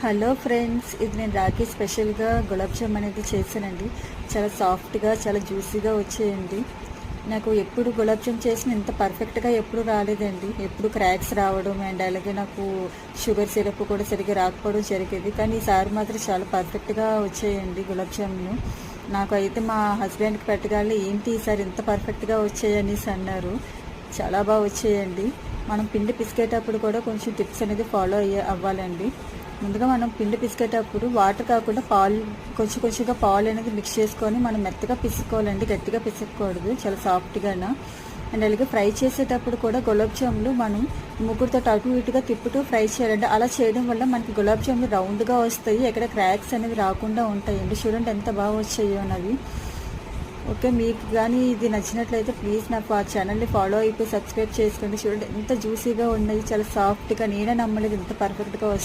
Hello friends, ఇది నేను రాఖీ స్పెషల్గా గులాబ్ జామ్ అనేది చేశానండి. చాలా సాఫ్ట్గా, చాలా జ్యూసీగా వచ్చేయండి. నాకు ఎప్పుడు గులాబ్ జామ్ చేసిన ఇంత పర్ఫెక్ట్గా ఎప్పుడు రాలేదండి. ఎప్పుడు క్రాక్స్ రావడం అండ్ అలాగే నాకు షుగర్ సిరప్ కూడా సరిగ్గా రాకపోవడం జరిగేది. కానీ ఈసారి మాత్రం చాలా పర్ఫెక్ట్గా వచ్చేయండి గులాబ్ జామును. నాకు అయితే మా హస్బెండ్కి పెట్టగానే ఏంటి ఈసారి ఇంత పర్ఫెక్ట్గా వచ్చాయనేసి అన్నారు. చాలా బాగా వచ్చేయండి. మనం పిండి పిసికేటప్పుడు కూడా కొంచెం టిప్స్ అనేది ఫాలో అవ్వాలండి. ముందుగా మనం పిండి పిసికేటప్పుడు వాటర్ కాకుండా పాలు కొంచెంగా పాలు అనేది మిక్స్ చేసుకొని మనం మెత్తగా పిసుకోవాలండి, గట్టిగా పిసకూడదు, చాలా సాఫ్ట్గానా. అండ్ అలాగే ఫ్రై చేసేటప్పుడు కూడా గులాబ్ జాములు మనం ముగ్గురుతో అటు ఇటుగా తిప్పుతూ ఫ్రై చేయాలండి. అలా చేయడం వల్ల మనకి గులాబ్ జాములు రౌండ్గా వస్తాయి, ఎక్కడ క్రాక్స్ అనేవి రాకుండా ఉంటాయండి. చూడండి ఎంత బాగా వచ్చాయో అన్నవి. ఓకే, మీకు కానీ ఇది నచ్చినట్లయితే ప్లీజ్ నాకు ఆ ఛానల్ని ఫాలో అయిపోయి సబ్స్క్రైబ్ చేసుకోండి. చూడండి ఎంత జ్యూసీగా ఉన్నాయి, చాలా సాఫ్ట్గా. నేనే నమ్మలేదు ఇంత పర్ఫెక్ట్గా వస్తుంది.